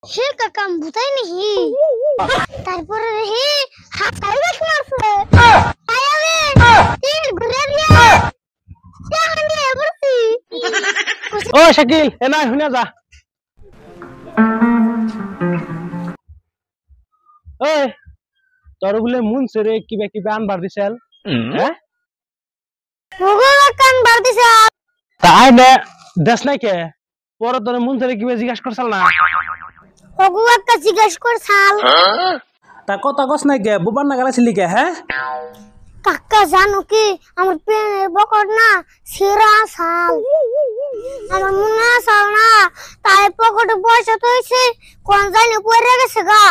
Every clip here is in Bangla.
সে কাকাম বুঝাই নাকি তারপরে হে হাত কাইবাস মারছে আয়ালে তিন ঘুরে দিয়ে টাকা নিয়ে বসি ও শাকিল এনা শুনে যা ওই তোর বলে মন সেরে কিবা কিবা আনবার দিছেল হ্যাঁ ভগবান কান বার দিছে তাই না দেশ নাই কে পরে তোর মন সেরে কিবা জিজ্ঞাসা করছাল না ভগবান কা জিজ্ঞাসা কর ছাল তা কথা কস নাই কে বুবার না গেলাছিলি কে হ্যাঁ কাকা জানো কি আমার পেনের বকর না সিরা ছাল আমার মনে ছাল না তাই পকেটে পয়সা তো হইছে কোন জানি পড়ে গেছে গা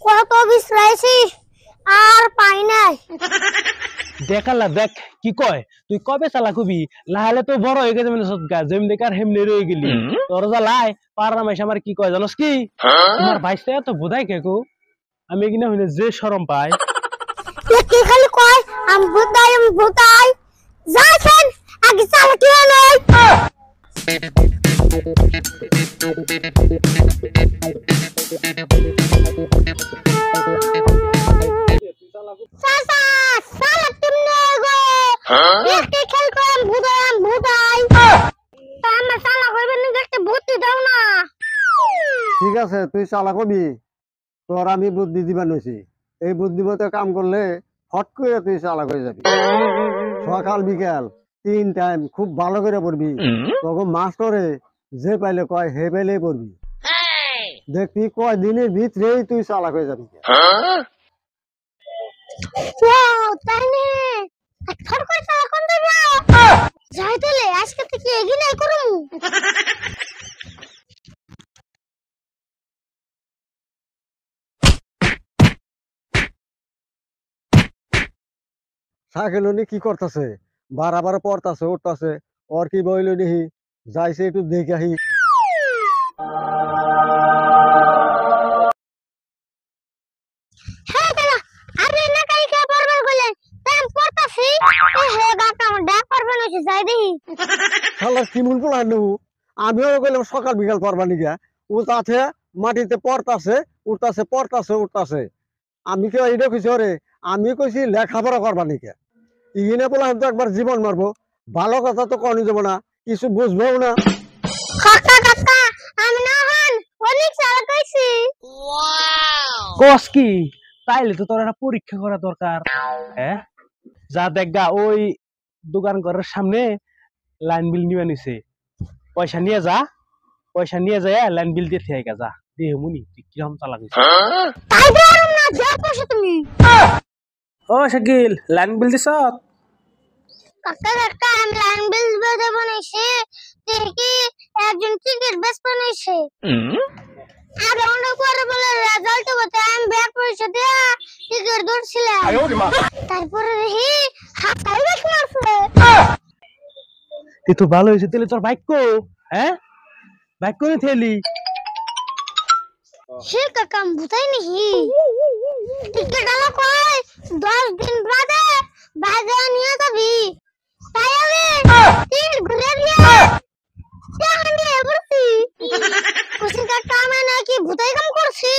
কত বিশ্রাইছি আর পাই নাই দেখালা দেখ কি কয় তুই কবে চালা কবি লাহালে তো বড় হয়ে গেছে মানে সৎগা যেমনি দেখার হেমনি রয়ে গেলি তোর যা লাই পাড়ার মাইস আমার কি কয় জানোস কি তোমার ভাইসটা এত বোধাই কে কো আমি কিনা হইলে যে শরম পাই কি খালি কয় আমি ভূতাই যাইছেন আগে চালা কি নাই চাচা চালা তুমি গো একটি খেল করেন ভূতাই আমার চালা কইবেন না একটা বুদ্ধি দাও না ঠিক আছে তুই চালা কবি তোর আমি বুদ্ধি দিবা নইছি এই বুদ্ধি মতো কাম করলে হট করে তুই চালাক হয়ে যাবি সকাল বিকাল 3 টাইম খুব ভালো করে পড়বি তখন মাস্টরে যে পাইলে কয় হে পাইলে পড়বি দেখবি কয় দিনের ভিতরেই তুই চালাক হয়ে যাবি ও তাই নে ফট করে চালা কোন দেব যাই তাহলে আজকে থেকে এগিয়ে নাই করুম সাইকেল নি কি করতেছে বারাবার পড়তাছে উঠতাছে ওর কি বইল নিহি যাইছে একটু দেখে আহি হ্যাঁ দাদা আরে না কাই কে পড়বার বলে তাই পড়তাছি হে গাটা আমার ডাক পড়বে না যাই দেখি শালার কি মূল পোলা নেবো আমিও গেলাম সকাল বিকাল পড়বা নিগা ও তাতে মাটিতে পড়তাছে উঠতাছে পড়তাছে উঠতাছে আমি কি এটা কইছি রে আমি কইছি লেখাপড়া করবা নিকা ইগিনে বলা তো একবার জীবন মারবো ভালো কথা তো কনি যাব না কিছু বুঝবো না কাকা কাকা আমি না হন অনেক চালা কইছি কস কি তাইলে তো তোর একটা পরীক্ষা করা দরকার হ্যাঁ যা দেখগা ওই দোকান ঘরের সামনে লাইন বিল নিয়ে নিছে পয়সা নিয়ে যায় লাইন বিল দিয়ে থেকে যা দেহ মুনি তুই কিরম চালা গেছিস তাই বলুন না যা পয়সা তুমি ও শাকিল লাইন বিল দিছ কাকা কাকা আমি লাইন বিল বেজে বানাইছি দেখি একজন টিকিট বেস বানাইছে আর অনেক পরে বলে রেজাল্ট বলতে আমি ব্যাক পয়সা দিয়া টিকিট ধরছিলাম তারপরে দেখি হাত কাইবাস মারছে তুই তো ভালো হয়েছে তাহলে তোর বাইক কো হ্যাঁ বাইক করে থেলি সে কাকাম বুঝাই নাকি টিকিট আলো কয় 10 দিন বাদে বাজার নিয়ে যাবি তাই আমি তিন ঘুরে দিয়ে টাকা নিয়ে বসি কুসিন কাকা আমি নাকি ভূতাই কাম করছি